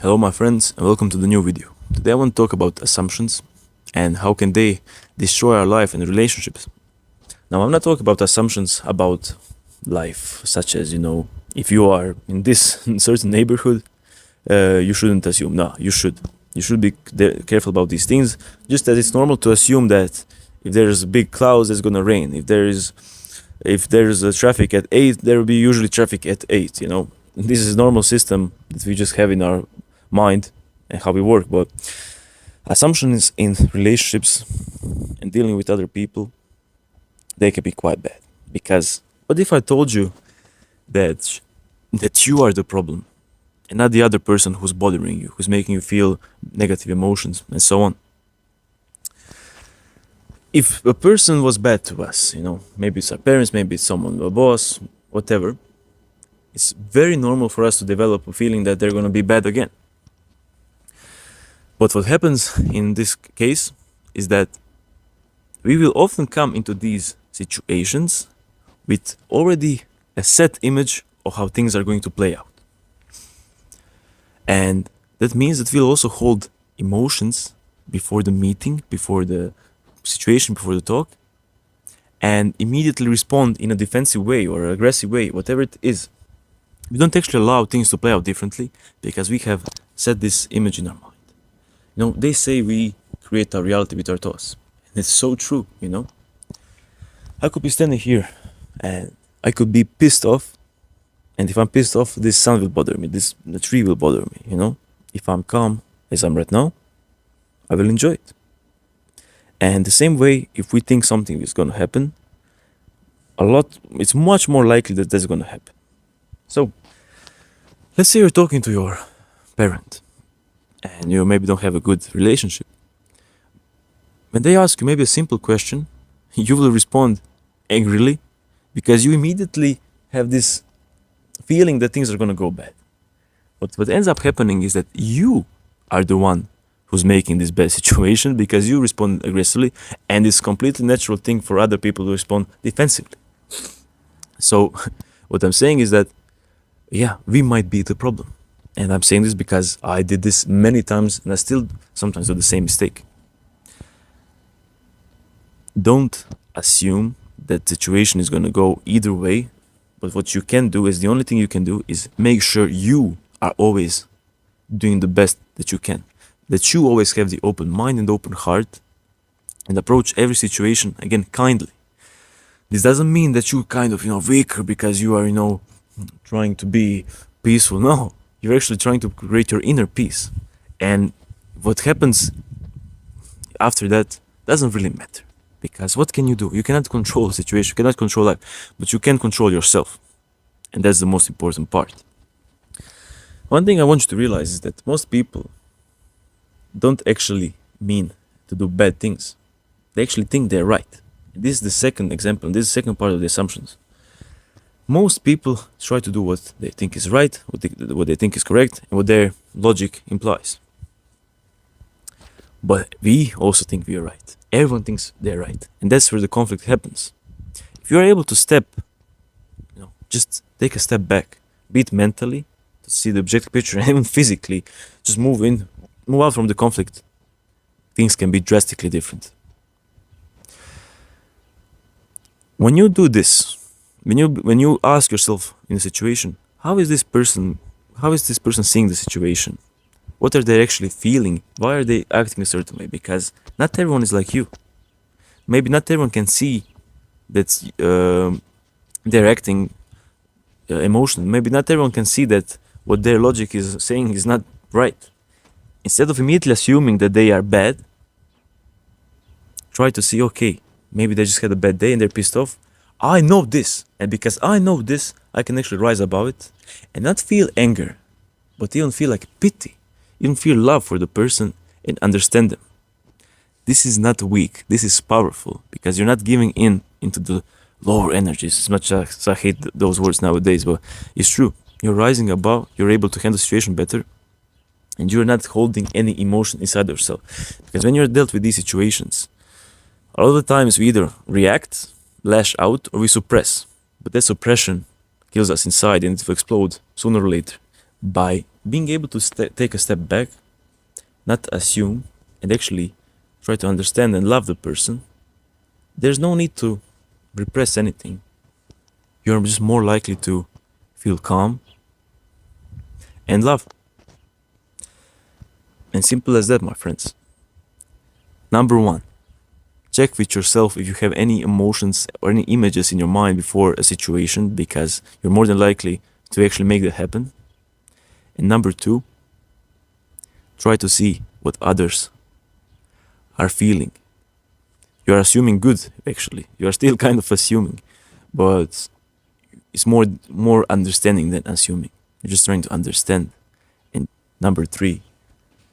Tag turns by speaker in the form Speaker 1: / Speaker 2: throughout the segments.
Speaker 1: Hello my friends and welcome to the new video. Today I want to talk about assumptions and how can they destroy our life and relationships. Now I'm not talking about assumptions about life, such as, if you are in this certain neighborhood, you shouldn't assume. No, you should. You should be careful about these things, just as it's normal to assume that if there's big clouds, it's gonna rain. If there's a traffic at 8, there will be usually traffic at 8, This is a normal system that we just have in our mind and how we work. But assumptions in relationships and dealing with other people, they can be quite bad. Because what if I told you that you are the problem and not the other person who's bothering you, who's making you feel negative emotions and so on? If a person was bad to us, maybe it's our parents, maybe it's someone, a boss, whatever, it's very normal for us to develop a feeling that they're going to be bad again. But what happens in this case is that we will often come into these situations with already a set image of how things are going to play out. And that means that we'll also hold emotions before the meeting, before the situation, before the talk, and immediately respond in a defensive way or aggressive way, whatever it is. We don't actually allow things to play out differently because we have set this image in our mind. They say we create our reality with our thoughts. And it's so true, I could be standing here and I could be pissed off. And if I'm pissed off, this sun will bother me. The tree will bother me, If I'm calm, as I'm right now, I will enjoy it. And the same way, if we think something is going to happen, it's much more likely that that's going to happen. So, let's say you're talking to your parent and you maybe don't have a good relationship. When they ask you maybe a simple question, you will respond angrily because you immediately have this feeling that things are going to go bad. But what ends up happening is that you are the one who's making this bad situation because you respond aggressively, and it's a completely natural thing for other people to respond defensively. So what I'm saying is that, yeah, we might be the problem. And I'm saying this because I did this many times and I still sometimes do the same mistake. Don't assume that the situation is going to go either way, but what you can do is the only thing you can do is make sure you are always doing the best that you can. That you always have the open mind and open heart and approach every situation, again, kindly. This doesn't mean that you're kind of, weaker because you are, trying to be peaceful. No, you're actually trying to create your inner peace. And what happens after that doesn't really matter. Because what can you do? You cannot control the situation, you cannot control life, but you can control yourself. And that's the most important part. One thing I want you to realize is that most people don't actually mean to do bad things. They actually think they're right. This is the second example, this is the second part of the assumptions. Most people try to do what they think is right, what they think is correct, and what their logic implies. But we also think we are right. Everyone thinks they're right. And that's where the conflict happens. If you are able to just take a step back, be it mentally, to see the objective picture, and even physically, just move out from the conflict, things can be drastically different. When you do this, when you ask yourself in a situation, how is this person seeing the situation? What are they actually feeling? Why are they acting a certain way? Because not everyone is like you. Maybe not everyone can see that they're acting emotional. Maybe not everyone can see that what their logic is saying is not right. Instead of immediately assuming that they are bad, try to see, okay, maybe they just had a bad day and they're pissed off. I know this, and because I know this, I can actually rise above it and not feel anger, but even feel like pity, even feel love for the person and understand them. This is not weak, this is powerful, because you're not giving into the lower energies, as much as I hate those words nowadays, but it's true. You're rising above, you're able to handle the situation better, and you're not holding any emotion inside yourself. Because when you're dealt with these situations, a lot of the times we either react, lash out, or we suppress. But that suppression kills us inside and it will explode sooner or later. by being able to take a step back, not assume, and actually try to understand and love the person, there's no need to repress anything. You're just more likely to feel calm and love. And simple as that, my friends. Number one, check with yourself if you have any emotions or any images in your mind before a situation, because you're more than likely to actually make that happen. And number two, try to see what others are feeling. You are assuming good, actually. You are still kind of assuming, but it's more understanding than assuming. You're just trying to understand. And number three,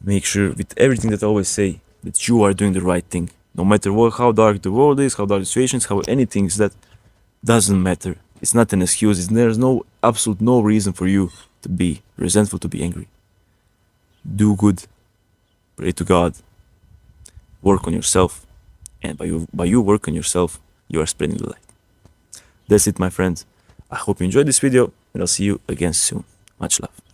Speaker 1: make sure with everything that I always say that you are doing the right thing. No matter what, how dark the world is, how dark the situation is, how anything is, that doesn't matter. It's not an excuse. There's no absolute no reason for you to be resentful, to be angry. Do good. Pray to God. Work on yourself. And by you work on yourself, you are spreading the light. That's it, my friends. I hope you enjoyed this video, and I'll see you again soon. Much love.